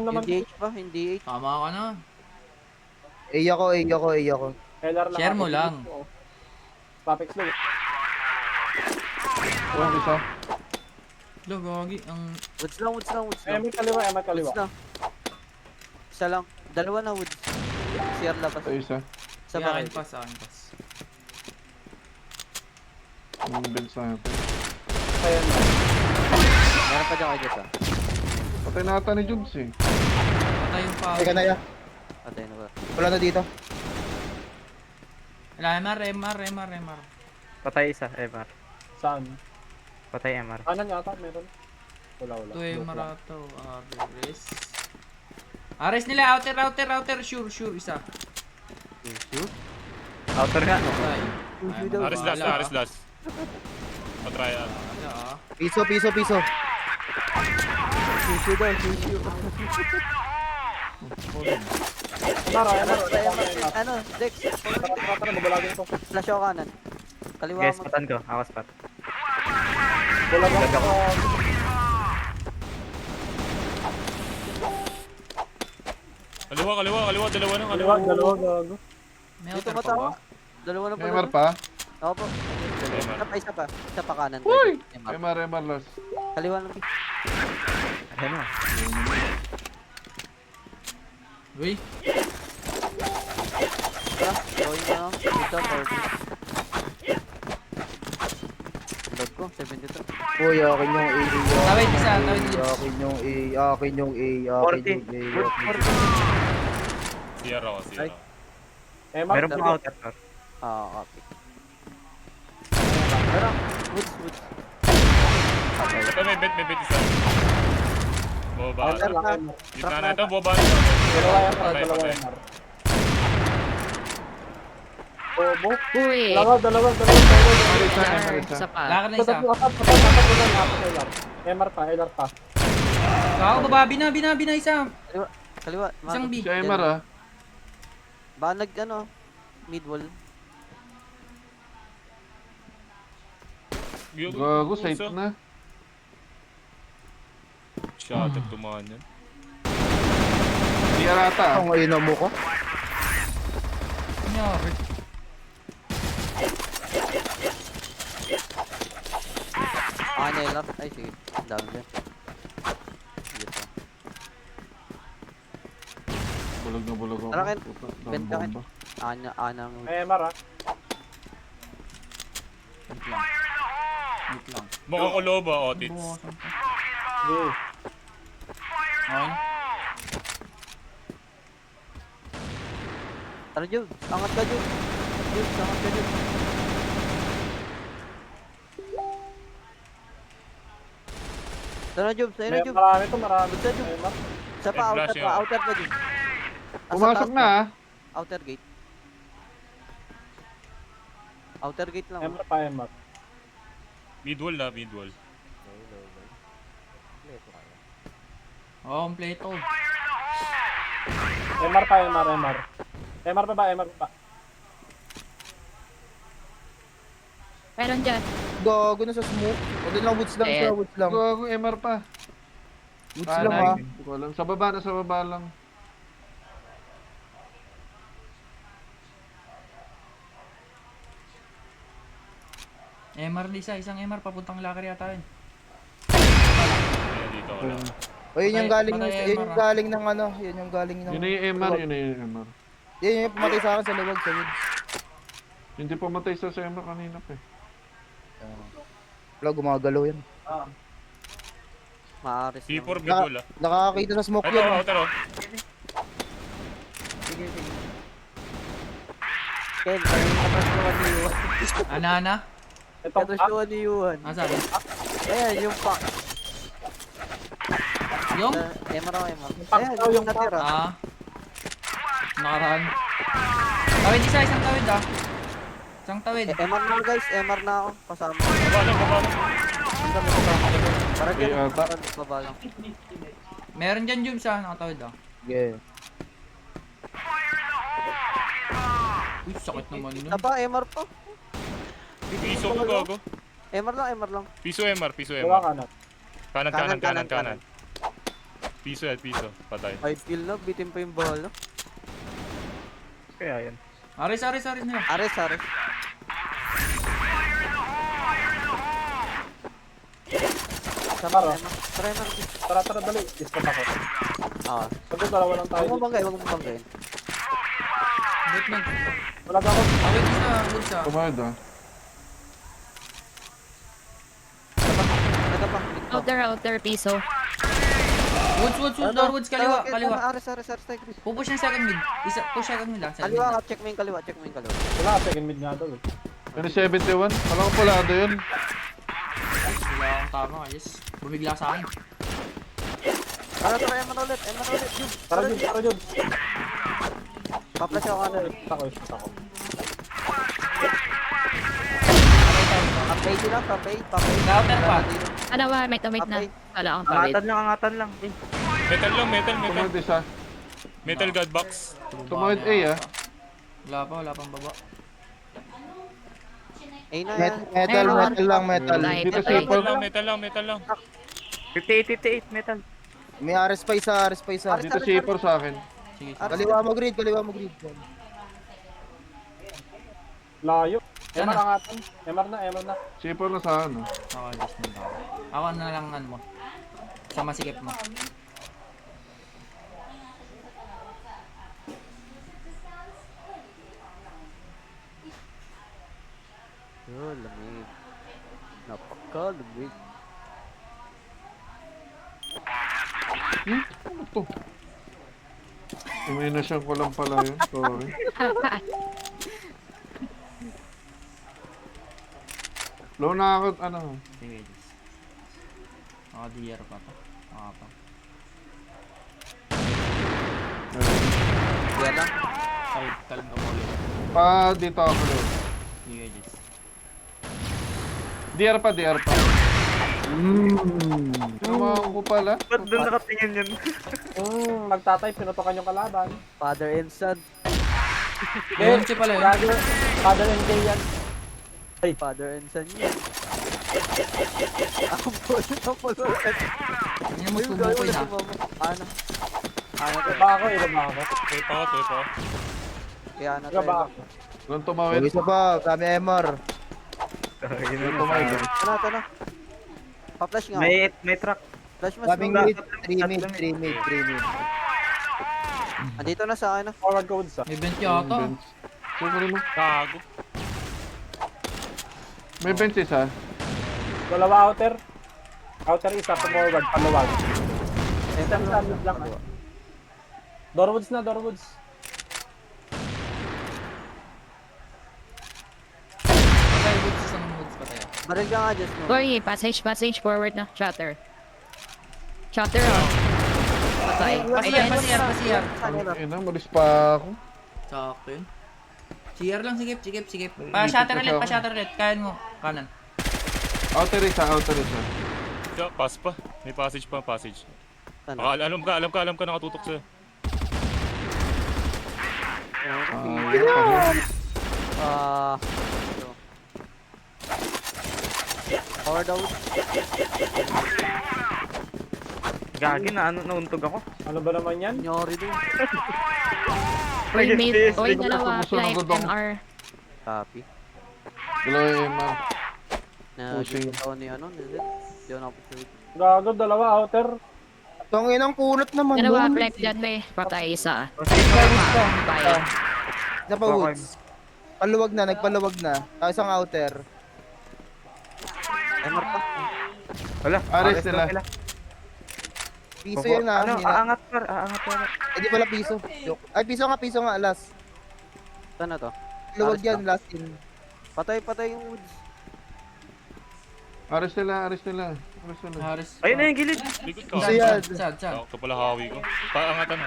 naman. Hindi H ba? Hindi H. Tama ka na. A ako, A ako, A ako. LR lang. Share ako, mo lang. Papex lang. Walang isa. Lo, gagi. Ang... Woods lang, woods lang, woods Eh, lang. may kaliwa, eh, may kaliwa. Woods lang. Isa lang. Dalawa na woods. CR labas. Ito isa. Isa ba Akin kayo? pass, akin pass. Yung bed sa atin. Kaya na. Meron pa dyan kayo dito. Patay na ata ni Jubes eh. Patay yung power. Teka na ya. Patay na ba? Wala na dito. Wala, MR. Patay isa, MR. Saan? Patay MR. Kanan yata, meron. Wala. Ito yung marato. Ares. Ares nila, outer. Sure, isa. Shoot? Outer nga. Patay. Shoot daw. Aris last. Patry ah. Wala ah. Piso. Shoot daw. Shoot. Ano? Dex. Tara, mabalagin ito. Flash ako kanan. Kaliwa Guys, mo. patan ko. Ako spot. Bulagan Gagak. ko. Kaliwa, dalawa nang Kaliwa, dalawa, gago. May Dito outer pa matawa. ba? Dalawa na May pala. MR pa? Ako po. MR. Isa pa. Isa pa kanan. Uy! MR. MR last. Kaliwa lang. Ayan mo. Uy. Tara. Going na. Dito. 40. Lag ko. 72. Uy, akin yung A. Tawid isa, tawid isa. Akin yung A. Akin yung A. Akin yung A. CR ako. Eh, Meron pang outer. Copy. Tara. Woods. Ito may bet isa. Boba. Outer lang, MR. Gitna na ito, boba na. Dalawa MR, Patay, dalawa patay. MR. Bobo. Uy! Dalawa. Isa. pa. Lakad na isa. Patay. MR pa, LR pa. Ako, baba. Bina isa. Kaliwa. Isang B. Si MR ah. Baka mid wall. Gago, safe na. Shot at tumahan yan. Di arata ah. Ang ngayon mo ko. Kunyari. Nelar. Ay, sige. Ang dami dyan. Sige pa. Bulag na bulag ako. Tara, Ken. Puta, Benta, dami Ken. bomba. Anang. MR ah. Wait lang. Mukhang ko loba, Otits. Bukasan pa. Sige. Okay. Tara, Jun. Angat ka, Jun. Angat ka, Jun. Tara, Jun. Sa'yo na, Jun. Marami. Basta, Jun. MR. Isa pa, Eh, flash yun. outer pa, Jun. Pumasok na ah. Outer gate. Outer gate lang. MR pa, MR. Mid-wall na, mid-wall. Oo, kompleto. MR pa, MR. MR pa ba, MR pa. Meron dyan. Gago na sa smoke. Wala lang, woods lang. Dead. Woods lang. Gago, MR pa. Woods lang ha. Hindi ko alam. Sa baba lang. MR Lisa, isang MR papuntang locker yata yun. Ayan, dito ako lang. O yun yung galing, Patay, yun yung MR, galing ng ano. Yun yung galing ng... Yun na yung MR, yun na yung MR. Yun yung pumatay sa akin sa luwag sa woods. Hindi pumatay sa MR kanina pa eh. Wala, gumagalaw yan. Maaris C4 lang. mid-wall ah. Nakakakita sa smoke Ito, yun. outer oh. Ken, katasuan ni Yuhan. Ana? Ito, Katasuan ni Yuhan. Ah, sabi? Ayan, yung pack. Yung? MR ako, MR. pack Ayan, daw, yung yung pack. natira. Nakaraan. Tawid isa, isang tawid ah. Isang tawid. MR na guys, MR na ako. Kasama. Baba lang. Ang dami kasama ko dun. Para Okay, dyan, ata. baba lang. Meron dyan Jubes ah, nakatawid ah. Yeah. Uy, sakit naman nun. Isa pa, MR pa. Piso ko gago. MR lang. Piso MR. wala ka na. Kanan. Piso yan, piso. Patay. 5 kill na, bitin pa yung bala. Kaya yan. Aris nila. Ares. Maro. Try na. Tara, dali. Discount ako. Ah, Pagod, dalawa lang tayo. huwag mo banggay. Batman. Wala ka ako. Awit sa woods ah. Tumayad ah. Nagapang click to. Outer, piso. Woods, Norwoods, kaliwa. Ares, take risk. Pupush yung second mid. Push second mid lang. Kaliwa ka, check mo yung kaliwa. Wala, second mid nga daw eh. Ano 71? Alam ko pulado yun. Wala akong tama, yes. Bumigla sa akin. Tara, Eman ulit. Yun. Tara, Jun. Pa-flash ako ano. Shoot ako. Pa-fade lang, pa-fade. Router pa. Ano ba? May na. Wala akong pawid. Angatan lang. Metal lang, metal. Tumayad isa. Metal god box. Tumayad A ah. Wala pang baba. Ay na yan. Metal lang, metal. Dito Patay. C4. Metal lang. 58 metal. May Ares pa isa. Dito C4 sa akin. Sige. Kaliwa mo grid. Layo. Sana. Emar ang atin. Emar na. C4 na sa ano. Ako, just na ako. Ako na lang ano mo. Sa masikip mo. Oh, lamig. Napakalamig. Ano to? Iminasyon ko lang pala yun. Sorry. Low na ako, ano. Sige, just. Ako DR pa to. Pa. Yan lang. Kalm ka mo ulit. Pa dito ako low. Sige, just. DR pa. Tumawa ko pala. Ba't doon nakatingin yun? Nagtatay, pinutokan yung kalaban. Father and son. Ayun siya pala yun. Gago. Father and Jay yan. Father and son yan. Ako po. Ano mo sumukoy na? Ano? Iba ako. Tuloy pa ako. Kaya na Iba ba tayo. ako? Doon tumawid. Isa pa, kami MR. Doon tumawid. Ito na. Pa-flash nga. May truck. Flash mo. Kaming grid, 3 mid. Andito na sa akin na. Forward codes ah. May bench yata. Sumuli mo. Gago. May bench isa. Dalawa outer. Outer isa, forward, paluwag. Isang mid lang. Doorwoods na. Patay woods, isang woods patay ako. Baril ka nga, just no. Gory, passage forward na. Shatter oh. Patay. Pasiyar. Ina, malis pa ako. Sakto yun. CR lang, sigip. Pa-shatter ulit. Kayan mo. Kanan. Outer isa. Yeah, pass pa. May passage pa. Ano? Baka alam ka nakatutok sa'yo. Ito. Power down. Gagi na, nauntog ako. Ano ba naman yan? Nyori din. Dalawa. Live MR. Copy. Dalawa yung MR. Pushing. Ni ano, nilid. Di ako opportunity. Gago, dalawa outer. Tangin ang kunot naman. Dalawa, nun. flex dyan may. Patay isa. Isa pa woods. Nagpaluwag na. Tapos isang outer. MR pa. Wala. Ares nila. Piso yan Ano, na. aangat par. Hindi pala piso. Joke. Ay, piso nga, last. Saan na to? Luwag Ares yan, lang. last in. Patay yung woods. Ares nila. Haris. Ayun na yung gilid. Likod ka. Piso yan. Saan? Ito pala hawi ko. Angatan.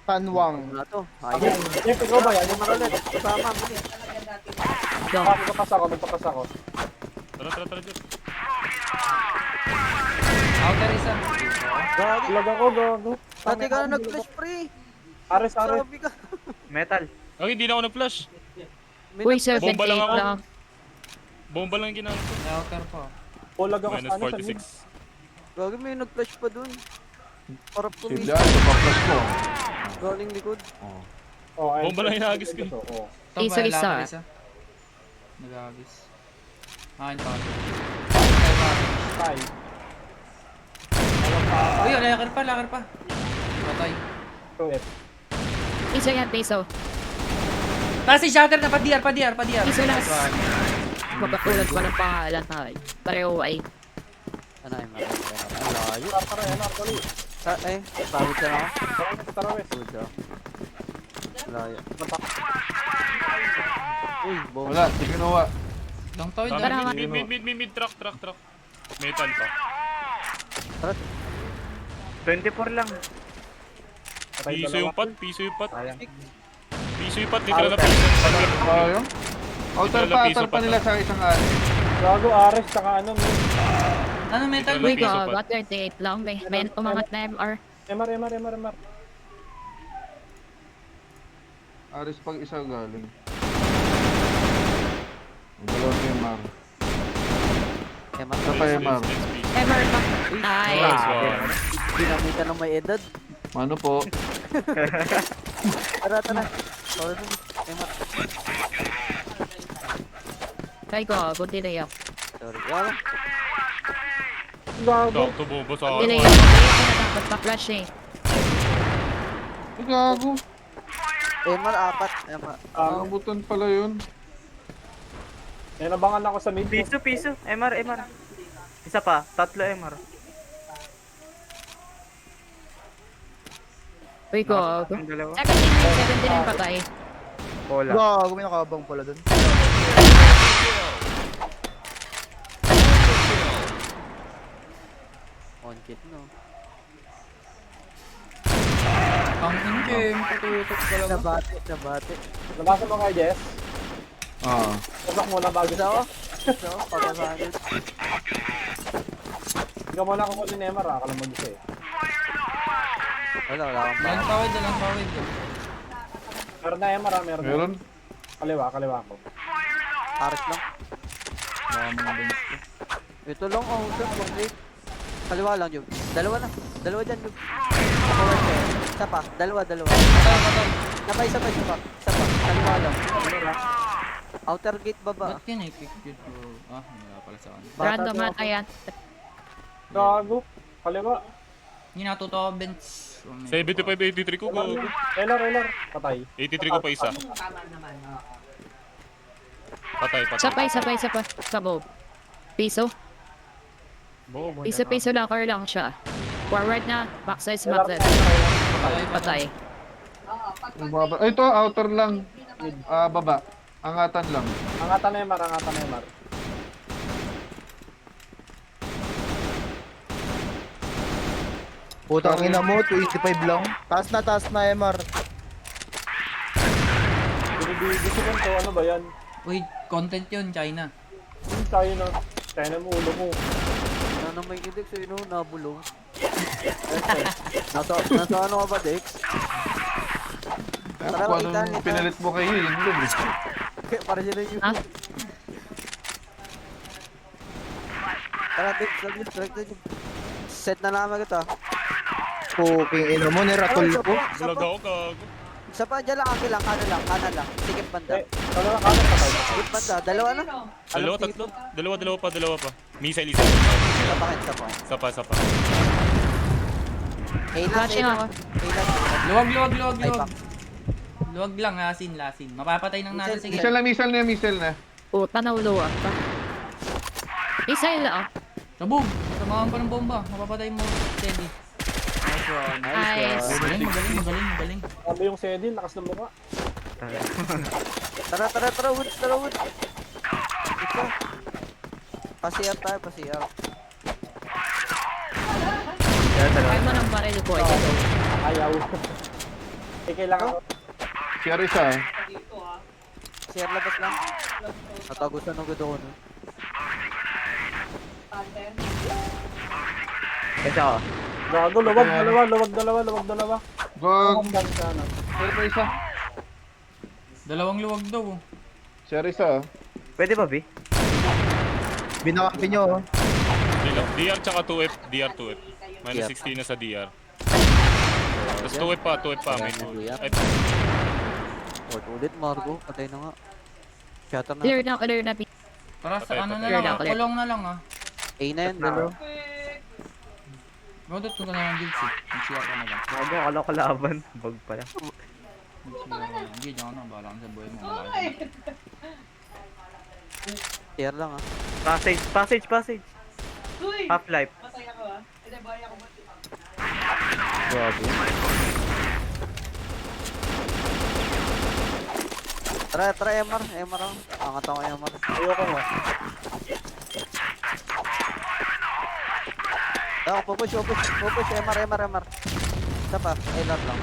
Panwang. Wala to. Ayun. Jeff, ikaw ba yan? Yung ulit. Kasama. bilis. Magpapas ako. Tara, Jeff. Outer isa. Gagi. Lag ako, gago. Pati ka na nag-flash free. Ares. Sabi ka. Metal. Hindi na ako nag-flash. Uy, 7-8 Bomba lang ako. lang. Bomba lang yung ginamit ko. Outer pa. Pulag ako Minus sa ano, sa mid. 46. Gagi may nag-flash pa dun. Parap Save kumis. yan, ito pa-flash ko. Galing likod. Oh. Oh, ayun. Bomba lang hinagis ko eh. Oh. Ito, Isa, may isa. lakad isa. Nag-agis. Yun pa. Patay. Uy, lakad pa. Patay. 2F. Piso yan, piso. Tapos si Shatter na pa-DR. Piso lang. Magkatulad pa ng pangalan tayo. Pareho ay. Ano ay makakita. Ang layo. Tara, Emar, tuloy. Pagod ka na ako. Tara, Wes. Pagod ka. Layo. Uy, bomba. Wala, di kinuha. Long toy Ah, na. mid, truck. Metal pa. 24 lang. Patay Piso dalawa. yung pat. Piso yung pat, Out. literal na piso. Sayang. Outer Literal na pa, piso outer pa pa nila sa isang ali. Gago, Ares, tsaka ano, Ano metal? Wala, Uy, piso ko, pa. got 38 lang. May umangat na MR. Emar. Aris pag isa galing. Ang dalawang MR. Isa pa MR. MR pa. Nice. Ginamitan ng may edad. Mano po? Tara. Sorry dun. Emat. Try ko, bunti na yun. Sorry. Wala. gago. Sakto bomba sa Bunti na akin. yun. Bunti na dapat pa-flash eh. Ay, gago. Emat, 4. Emat. Nakabutan pala yun. May nabangan ako sa mid. Piso. MR. Isa pa. 3 MR. Uy, ko. Ang dalawa. 79 patay. Bola. Gago, may nakabang pala dun. On kit, no? Ang ingem. Patutok ka lang. Nabate. Nabasa mo kay Jess. Ah. Pasok muna bago Gusto ko? Pagkasalit. Hindi ka muna kukunin ni Emar, akala mo gusto eh. Wala akong Lang pawid. Meron na Emar, meron na. Meron? Kaliwa ko. Aris lang. Baka mga bench ko. Ito lang, sir. 1-8. Kaliwa lang, Jub. Dalawa dyan, Jub. Isa pa. Dalawa. Patay. Isa pa. Kaliwa lang. Outer gate baba. Ba't yun eh? Pick yun bro. Wala pala sa kanila. Random ata yan. Gago. Kaliwa. Yung natuto ko bench. 75-83 ko. Go. Elar. Patay. 83 ko pa isa. Patay. Isa pa. Sabo. Piso. Piso locker lang siya. Forward na. Backside smack that. Patay. Ang baba. Ay, ito, outer lang. Baba. Angatan lang. Angatan na Emar. Putang ina mo, 285 lang. Taas na, MR. Binibigis ko to, ano ba yan? Uy, content yun, China. Yung tayo na. Kaya mo ulo mo. Ano may index eh, no? Nabulong. Nasa ano ka ba, Dex? Kaya Tara, kung kita, anong kita. pinalit mo kay Hill, yun dun eh. Para sila yung... Ha? Tara, Dex. Select na yun. Set na namin kita. Puking ina mo, niratol ko. Vlog ako, gago. Isa pa, dyan lang, kanan lang. Sikip banda. Kaliwa kanan patay. Sikip banda, dalawa na. Tatlo. Dalawa pa. Missile isa. Isa pa. Isa pa. Flashing ako. Luwag. Ay, back. Luwag lang, lasin. Mapapatay ng natin. Sige. Missile na. Puta na ulo ah. Isa yun lang. Sabog! Samahan pa ng bomba. Mapapatay mo. Steady. Nice one. Nice. Magaling. Sabi yung Sedin, lakas ng mukha. Tara, wood. Ito. Pasiyar tayo. Kaya mo ng baril ko. Ayaw. Kailangan ko. Si Arisa. Pasiyar labas lang. Natagusan ng gudo ko, no? Isa ko. Gago, luwag dalawa. Gag. Ang ganda na. Meron pa isa. Dalawang luwag daw. Si Arisa. Pwede ba, B? Binakapi nyo, oh. nila. DR tsaka 2F. DR 2F. Minus Yeah. 16 na sa DR. Tapos 2F pa. 2F pa. May 2F. Ay, Ward ulit, Margo. Patay na nga. Shatter na. Clear na. Tara, sa Patay, ano na patay. lang, Clear na. kulong na lang ah. A na yan, dalawa. Rodot ko na lang ang guilds eh. Mag-CR ka na lang. Ano, akala ko laban. Bag pala. Mag-CR ka na. Hindi, diyan ka na. Bahala ka sa buhay mo. Wala ka dyan. Tier lang ah. Passage. Half-life. Grabe. Tara, MR. MR ako. Angat ako MR. Ayoko nga. Ako, pupush. MR. Isa pa, LR lang.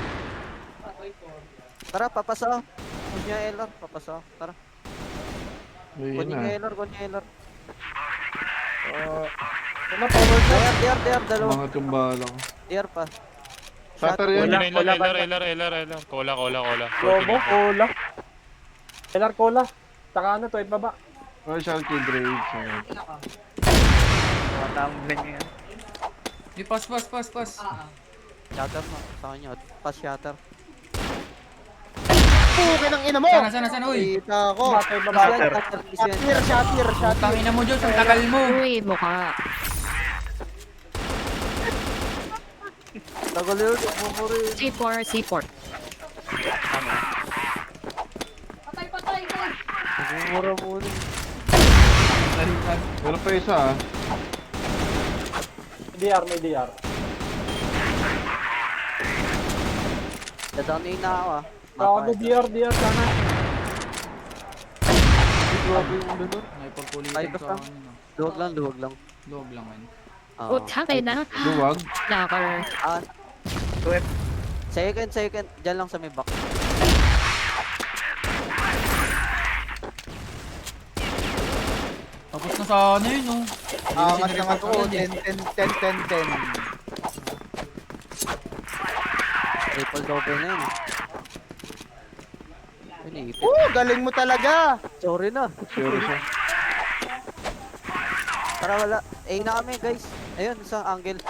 Tara, papasa ako. Push niya LR, papasa ako. Tara. Ayun Kunin na. niya LR, kunin niya LR. Ano, power na? DR, dalawa. Mga tumbala ko. DR pa. Shutter yan. LR. Kola. Lobo, cola. LR cola. Saka ano, tuwid baba. Martial Kid Rage. Tumatambling yan. Di, pass. Shatter mo, sa kanya. Pass shatter. Pukin ang ina mo! Sana, uy. Kita ko. Baba, tuwid baba. Shatter. Tangina mo, Diyos, ang tagal mo. Uy, mukha. Tagal yun, umumuri. C4. Umumura muna. Wala pa isa ah. May DR. Dadanoy na ako ah. Ako, DR sana. Grabe yung ulo nun. May pagkulitan Ay, basta. sa akin. Luwag lang. Loob lang yan. Oo. Utangay na. Luwag. Knocker. Ah. Second. Diyan lang sa may back. Tapos na sana yun, oh. Angat ng ako. 10. Triple double na yun. Iniipit. Galing mo talaga. Sorry na. Sure siya. Tara wala. Na kami guys. Ayun, isang angle.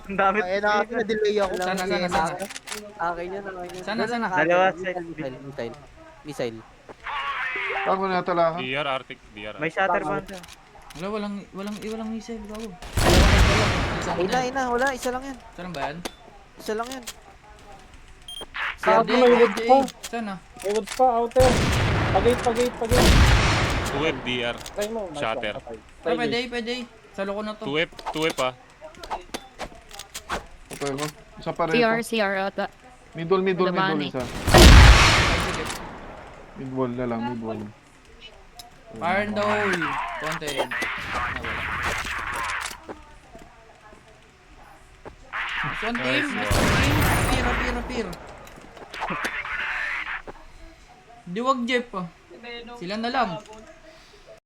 Ang dami. Ay, na-delay ako. Sana. Akin yan. Sana. Dalawa, Missile. Ako na tala ka. DR, Arctic, DR. May shatter banda. Wala, walang missile, gago. Wala. Isa lang yan. Saan ba yan? Isa lang yan. Saka Hindi, may wood pa. Sana. May wood pa, outer. Pagate. 2F, DR. Try mo. Nice Shatter. one, patay. Ay, Try pwede. Salo ko na to. 2F ah. Okay ko. Isa pa rin. CR ata. Middle Labani. isa. Mid-wall na lang, mid-wall. Fire in the hole. Content. One team. Pir. Di wag Jeff ah. Sila na lang.